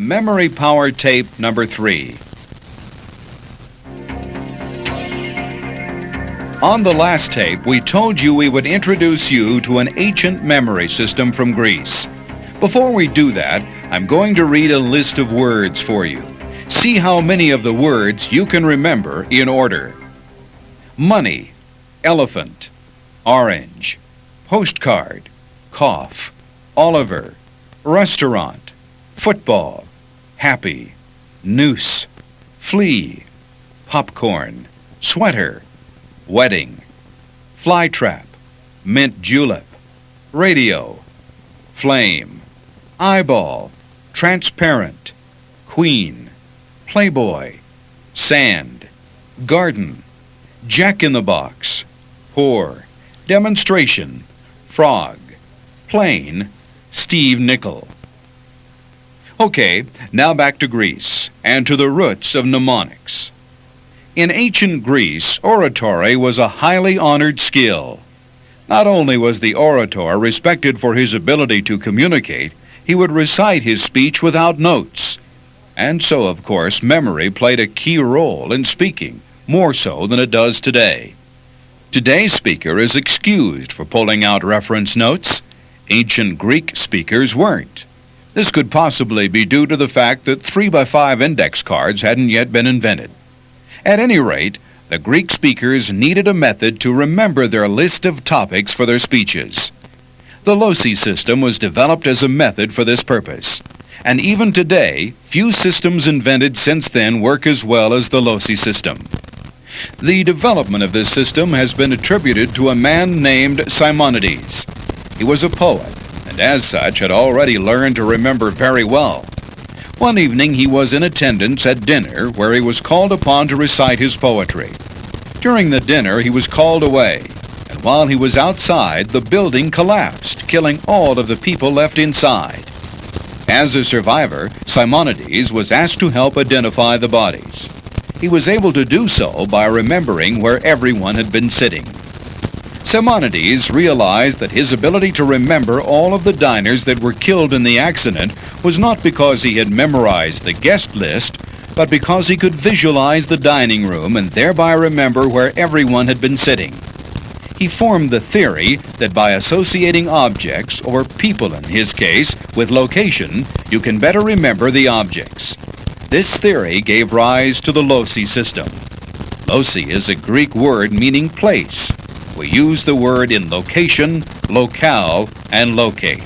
Memory Power Tape number 3. On the last tape, we told you we would introduce you to an ancient memory system from Greece. Before we do that, I'm going to read a list of words for you. See how many of the words you can remember in order. Money, elephant, orange, postcard, cough, Oliver, restaurant, football, happy, noose, flea, popcorn, sweater, wedding, flytrap, mint julep, radio, flame, eyeball, transparent, queen, playboy, sand, garden, jack-in-the-box, pour, demonstration, frog, plane, Steve Nickel. Okay, now back to Greece and to the roots of mnemonics. In ancient Greece, oratory was a highly honored skill. Not only was the orator respected for his ability to communicate, he would recite his speech without notes. And so, of course, memory played a key role in speaking, more so than it does today. Today's speaker is excused for pulling out reference notes. Ancient Greek speakers weren't. This could possibly be due to the fact that 3x5 index cards hadn't yet been invented. At any rate, the Greek speakers needed a method to remember their list of topics for their speeches. The loci system was developed as a method for this purpose, and even today, few systems invented since then work as well as the loci system. The development of this system has been attributed to a man named Simonides. He was a poet, and as such had already learned to remember very well. One evening he was in attendance at dinner where he was called upon to recite his poetry. During the dinner he was called away, and while he was outside, the building collapsed, killing all of the people left inside. As a survivor, Simonides was asked to help identify the bodies. He was able to do so by remembering where everyone had been sitting. Simonides realized that his ability to remember all of the diners that were killed in the accident was not because he had memorized the guest list, but because he could visualize the dining room and thereby remember where everyone had been sitting. He formed the theory that by associating objects, or people in his case, with location, you can better remember the objects. This theory gave rise to the loci system. Loci is a Greek word meaning place. We use the word in location, locale, and locate.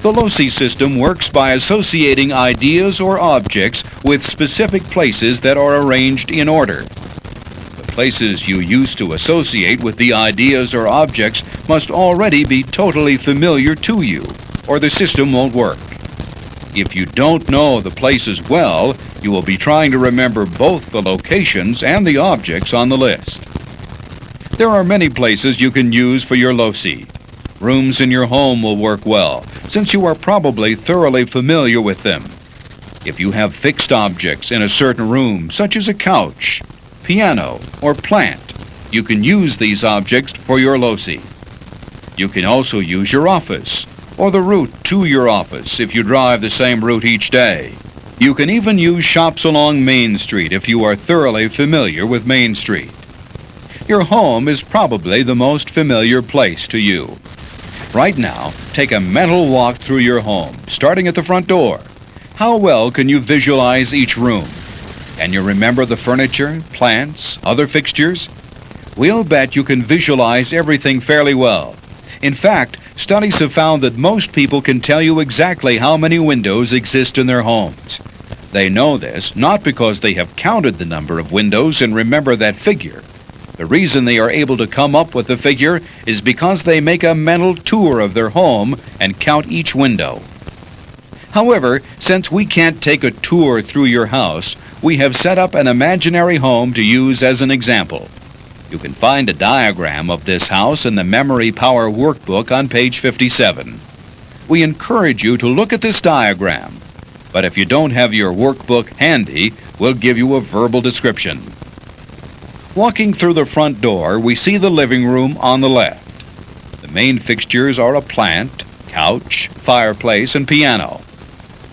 The loci system works by associating ideas or objects with specific places that are arranged in order. The places you use to associate with the ideas or objects must already be totally familiar to you, or the system won't work. If you don't know the places well, you will be trying to remember both the locations and the objects on the list. There are many places you can use for your loci. Rooms in your home will work well, since you are probably thoroughly familiar with them. If you have fixed objects in a certain room, such as a couch, piano, or plant, you can use these objects for your loci. You can also use your office, or the route to your office if you drive the same route each day. You can even use shops along Main Street if you are thoroughly familiar with Main Street. Your home is probably the most familiar place to you. Right now, take a mental walk through your home, starting at the front door. How well can you visualize each room? Can you remember the furniture, plants, other fixtures? We'll bet you can visualize everything fairly well. In fact, studies have found that most people can tell you exactly how many windows exist in their homes. They know this not because they have counted the number of windows and remember that figure. The reason they are able to come up with the figure is because they make a mental tour of their home and count each window. However, since we can't take a tour through your house, we have set up an imaginary home to use as an example. You can find a diagram of this house in the Memory Power Workbook on page 57. We encourage you to look at this diagram, but if you don't have your workbook handy, we'll give you a verbal description. Walking through the front door, we see the living room on the left. The main fixtures are a plant, couch, fireplace, and piano.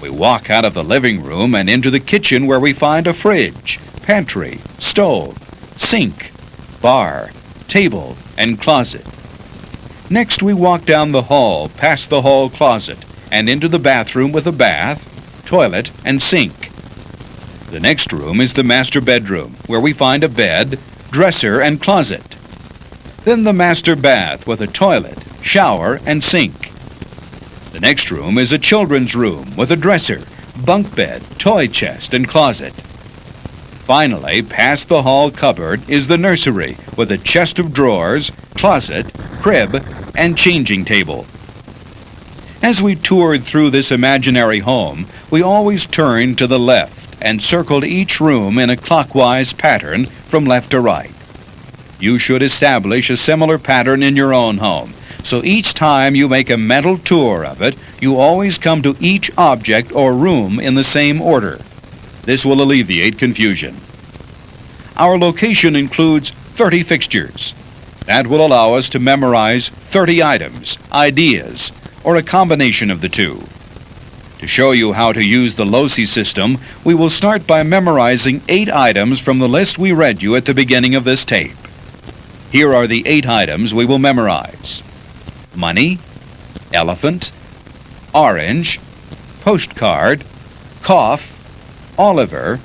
We walk out of the living room and into the kitchen where we find a fridge, pantry, stove, sink, bar, table, and closet. Next, we walk down the hall, past the hall closet, and into the bathroom with a bath, toilet, and sink. The next room is the master bedroom, where we find a bed, dresser, and closet. Then the master bath with a toilet, shower, and sink. The next room is a children's room with a dresser, bunk bed, toy chest, and closet. Finally, past the hall cupboard is the nursery with a chest of drawers, closet, crib, and changing table. As we toured through this imaginary home, we always turned to the left and circled each room in a clockwise pattern from left to right. You should establish a similar pattern in your own home, so each time you make a mental tour of it, you always come to each object or room in the same order. This will alleviate confusion. Our location includes 30 fixtures. That will allow us to memorize 30 items, ideas, or a combination of the two. To show you how to use the LOCI system, we will start by memorizing 8 items from the list we read you at the beginning of this tape. Here are the 8 items we will memorize: money, elephant, orange, postcard, cough, Oliver,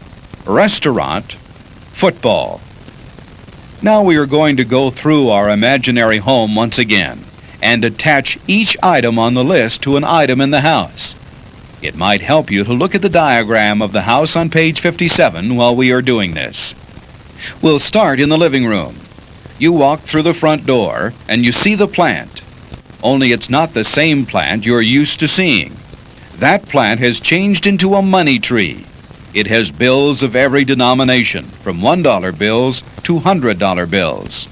restaurant, football. Now we are going to go through our imaginary home once again and attach each item on the list to an item in the house. It might help you to look at the diagram of the house on page 57 while we are doing this. We'll start in the living room. You walk through the front door and you see the plant. Only it's not the same plant you're used to seeing. That plant has changed into a money tree. It has bills of every denomination, from $1 bills to $100 bills.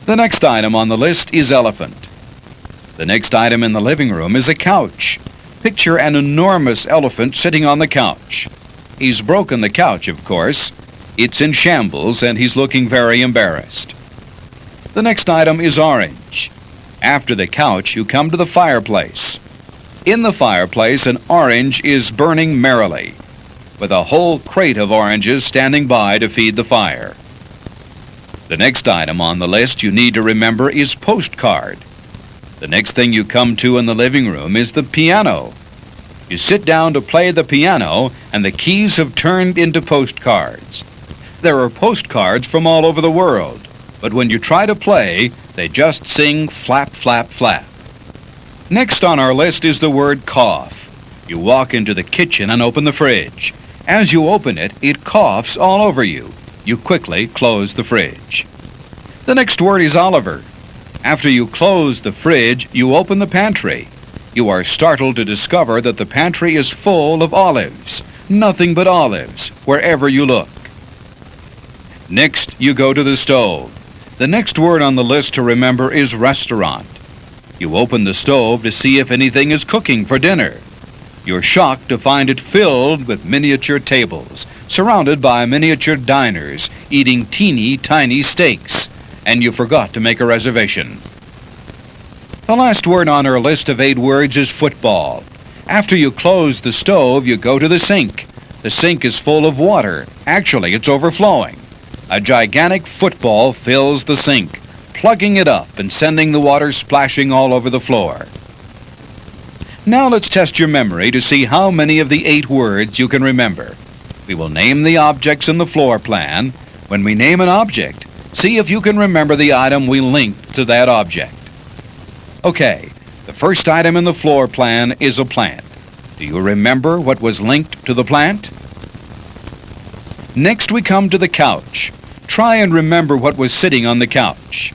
The next item on the list is elephant. The next item in the living room is a couch. Picture an enormous elephant sitting on the couch. He's broken the couch, of course. It's in shambles and he's looking very embarrassed. The next item is orange. After the couch, you come to the fireplace. In the fireplace, an orange is burning merrily, with a whole crate of oranges standing by to feed the fire. The next item on the list you need to remember is postcard. The next thing you come to in the living room is the piano. You sit down to play the piano, and the keys have turned into postcards. There are postcards from all over the world, but when you try to play, they just sing flap, flap, flap. Next on our list is the word cough. You walk into the kitchen and open the fridge. As you open it, it coughs all over you. You quickly close the fridge. The next word is Oliver. After you close the fridge, you open the pantry. You are startled to discover that the pantry is full of olives. Nothing but olives, wherever you look. Next, you go to the stove. The next word on the list to remember is restaurant. You open the stove to see if anything is cooking for dinner. You're shocked to find it filled with miniature tables, surrounded by miniature diners, eating teeny tiny steaks, and you forgot to make a reservation. The last word on our list of 8 words is football. After you close the stove, you go to the sink. The sink is full of water. Actually, it's overflowing. A gigantic football fills the sink, plugging it up and sending the water splashing all over the floor. Now let's test your memory to see how many of the 8 words you can remember. We will name the objects in the floor plan. When we name an object, see if you can remember the item we linked to that object. Okay, the first item in the floor plan is a plant. Do you remember what was linked to the plant? Next we come to the couch. Try and remember what was sitting on the couch.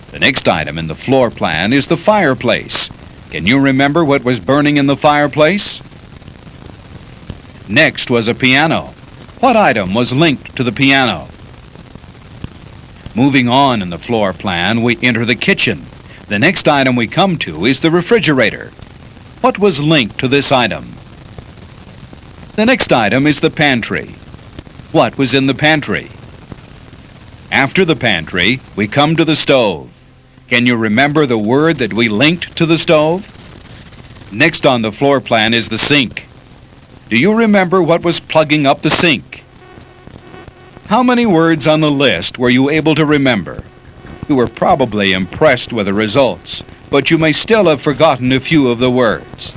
The next item in the floor plan is the fireplace. Can you remember what was burning in the fireplace? Next was a piano. What item was linked to the piano? Moving on in the floor plan, we enter the kitchen. The next item we come to is the refrigerator. What was linked to this item? The next item is the pantry. What was in the pantry? After the pantry, we come to the stove. Can you remember the word that we linked to the stove? Next on the floor plan is the sink. Do you remember what was plugging up the sink? How many words on the list were you able to remember? You were probably impressed with the results, but you may still have forgotten a few of the words.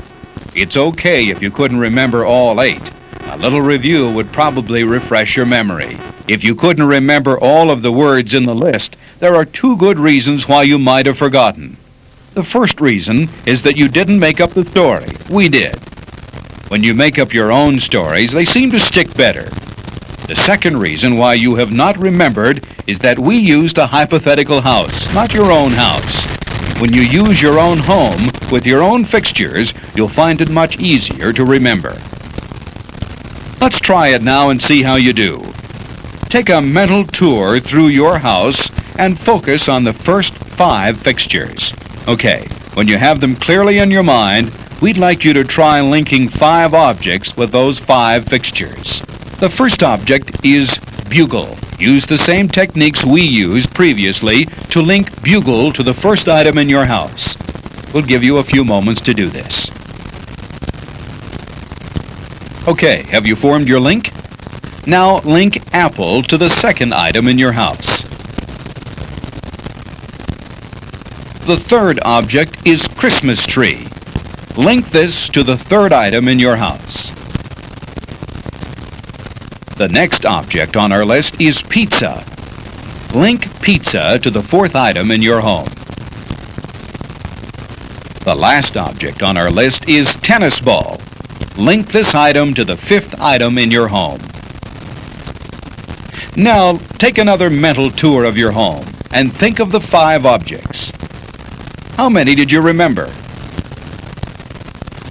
It's okay if you couldn't remember all 8. A little review would probably refresh your memory. If you couldn't remember all of the words in the list, there are 2 good reasons why you might have forgotten. The first reason is that you didn't make up the story. We did. When you make up your own stories, they seem to stick better. The second reason why you have not remembered is that we used a hypothetical house, not your own house. When you use your own home with your own fixtures, you'll find it much easier to remember. Let's try it now and see how you do. Take a mental tour through your house and focus on the first 5 fixtures. Okay, when you have them clearly in your mind, we'd like you to try linking 5 objects with those 5 fixtures. The first object is bugle. Use the same techniques we used previously to link bugle to the first item in your house. We'll give you a few moments to do this. Okay, have you formed your link? Now link apple to the second item in your house. The third object is Christmas tree. Link this to the third item in your house. The next object on our list is pizza. Link pizza to the 4th item in your home. The last object on our list is tennis ball. Link this item to the 5th item in your home. Now, take another mental tour of your home and think of the 5 objects. How many did you remember?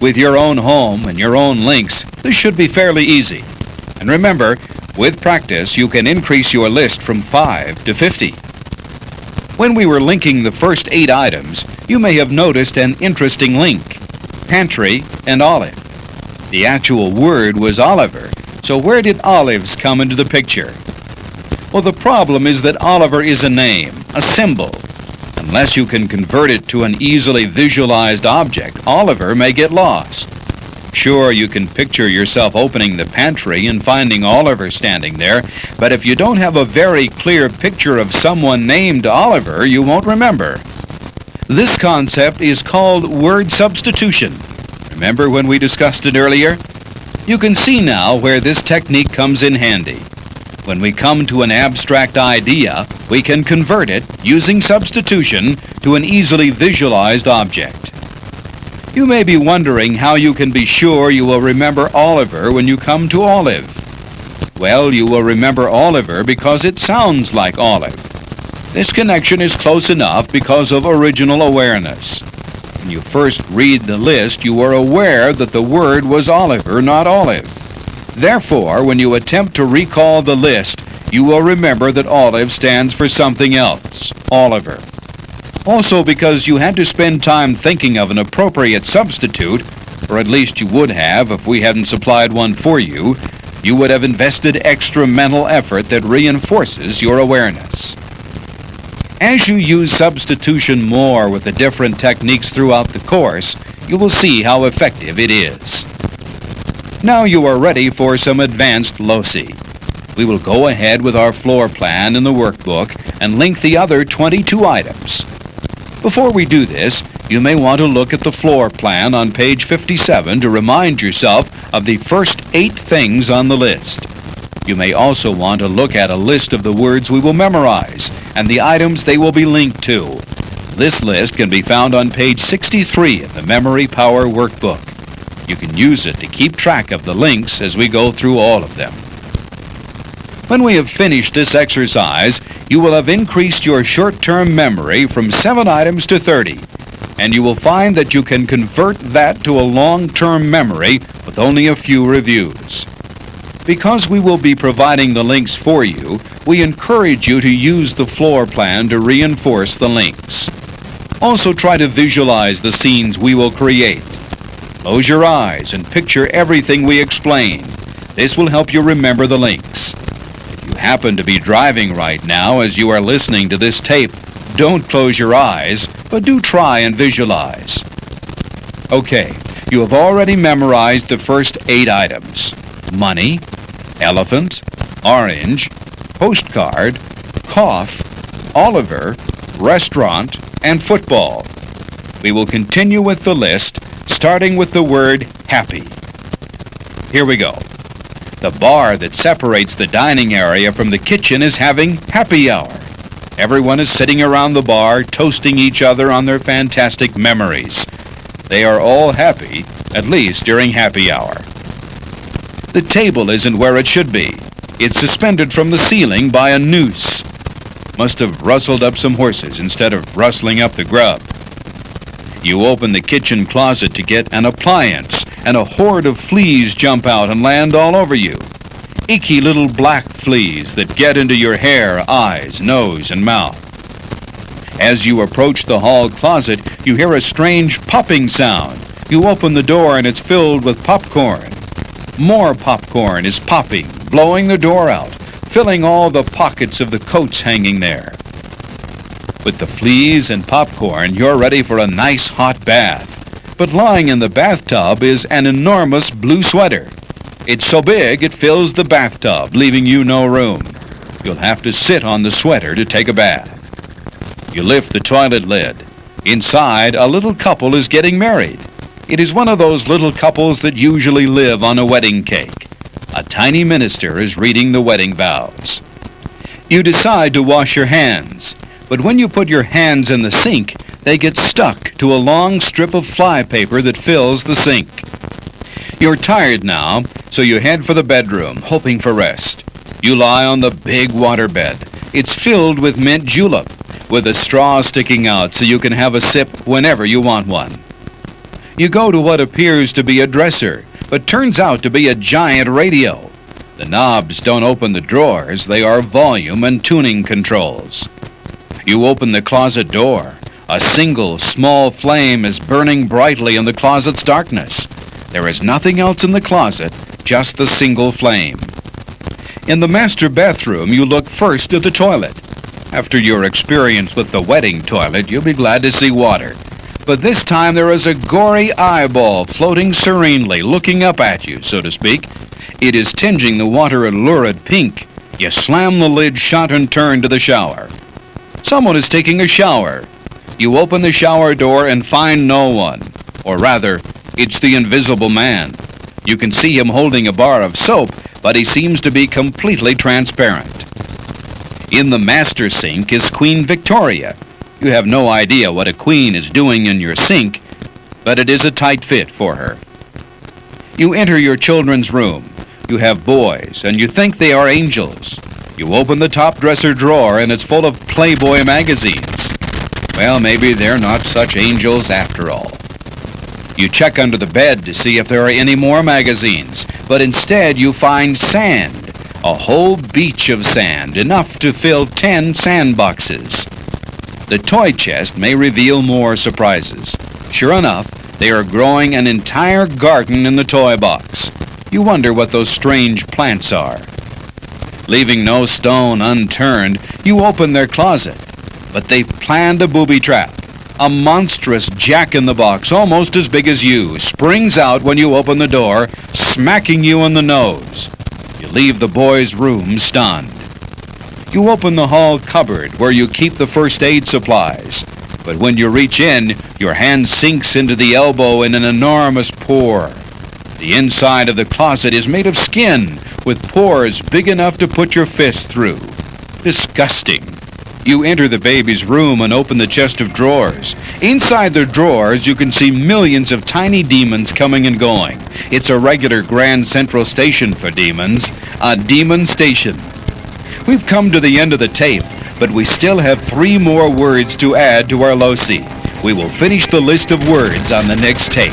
With your own home and your own links, this should be fairly easy. And remember, with practice, you can increase your list from 5 to 50. When we were linking the first 8 items, you may have noticed an interesting link: pantry and olive. The actual word was Oliver, so where did olives come into the picture? Well, the problem is that Oliver is a name, a symbol. Unless you can convert it to an easily visualized object, Oliver may get lost. Sure, you can picture yourself opening the pantry and finding Oliver standing there, but if you don't have a very clear picture of someone named Oliver, you won't remember. This concept is called word substitution. Remember when we discussed it earlier? You can see now where this technique comes in handy. When we come to an abstract idea, we can convert it, using substitution, to an easily visualized object. You may be wondering how you can be sure you will remember Oliver when you come to olive. Well, you will remember Oliver because it sounds like olive. This connection is close enough because of original awareness. When you first read the list, you were aware that the word was Oliver, not olive. Therefore, when you attempt to recall the list, you will remember that olive stands for something else, Oliver. Also, because you had to spend time thinking of an appropriate substitute, or at least you would have if we hadn't supplied one for you, you would have invested extra mental effort that reinforces your awareness. As you use substitution more with the different techniques throughout the course, you will see how effective it is. Now you are ready for some advanced loci. We will go ahead with our floor plan in the workbook and link the other 22 items. Before we do this, you may want to look at the floor plan on page 57 to remind yourself of the first 8 things on the list. You may also want to look at a list of the words we will memorize and the items they will be linked to. This list can be found on page 63 in the Memory Power Workbook. You can use it to keep track of the links as we go through all of them. When we have finished this exercise, you will have increased your short-term memory from 7 items to 30, and you will find that you can convert that to a long-term memory with only a few reviews. Because we will be providing the links for you, we encourage you to use the floor plan to reinforce the links. Also try to visualize the scenes we will create. Close your eyes and picture everything we explain. This will help you remember the links. If you happen to be driving right now as you are listening to this tape, don't close your eyes, but do try and visualize. Okay, You have already memorized the first 8 items: money, elephant, orange, postcard, cough, Oliver, restaurant, and football. We will continue with the list, starting with the word happy. Here we go. The bar that separates the dining area from the kitchen is having happy hour. Everyone is sitting around the bar, toasting each other on their fantastic memories. They are all happy, at least during happy hour. The table isn't where it should be. It's suspended from the ceiling by a noose. Must have rustled up some horses instead of rustling up the grub. You open the kitchen closet to get an appliance, and a horde of fleas jump out and land all over you. Icky little black fleas that get into your hair, eyes, nose, and mouth. As you approach the hall closet, you hear a strange popping sound. You open the door and it's filled with popcorn. More popcorn is popping, blowing the door out, filling all the pockets of the coats hanging there. With the fleas and popcorn, you're ready for a nice hot bath. But lying in the bathtub is an enormous blue sweater. It's so big it fills the bathtub, leaving you no room. You'll have to sit on the sweater to take a bath. You lift the toilet lid. Inside, a little couple is getting married. It is one of those little couples that usually live on a wedding cake. A tiny minister is reading the wedding vows. You decide to wash your hands, but when you put your hands in the sink, they get stuck to a long strip of flypaper that fills the sink. You're tired now, so you head for the bedroom, hoping for rest. You lie on the big waterbed. It's filled with mint julep, with a straw sticking out so you can have a sip whenever you want one. You go to what appears to be a dresser, but turns out to be a giant radio. The knobs don't open the drawers, they are volume and tuning controls. You open the closet door. A single small flame is burning brightly in the closet's darkness. There is nothing else in the closet, just the single flame. In the master bathroom, you look first at the toilet. After your experience with the wedding toilet, you'll be glad to see water. But this time there is a gory eyeball floating serenely, looking up at you, so to speak. It is tinging the water a lurid pink. You slam the lid shut and turn to the shower. Someone is taking a shower. You open the shower door and find no one. Or rather, it's the invisible man. You can see him holding a bar of soap, but he seems to be completely transparent. In the master sink is Queen Victoria. You have no idea what a queen is doing in your sink, but it is a tight fit for her. You enter your children's room. You have boys, and you think they are angels. You open the top dresser drawer, and it's full of Playboy magazines. Well, maybe they're not such angels after all. You check under the bed to see if there are any more magazines, but instead you find sand. A whole beach of sand, enough to fill 10 sandboxes. The toy chest may reveal more surprises. Sure enough, they are growing an entire garden in the toy box. You wonder what those strange plants are. Leaving no stone unturned, you open their closet. But they've planned a booby trap. A monstrous jack-in-the-box, almost as big as you, springs out when you open the door, smacking you in the nose. You leave the boys' room stunned. You open the hall cupboard where you keep the first aid supplies. But when you reach in, your hand sinks into the elbow in an enormous pore. The inside of the closet is made of skin, with pores big enough to put your fist through. Disgusting. You enter the baby's room and open the chest of drawers. Inside the drawers, you can see millions of tiny demons coming and going. It's a regular Grand Central Station for demons, a demon station. We've come to the end of the tape, but we still have 3 more words to add to our loci. We will finish the list of words on the next tape.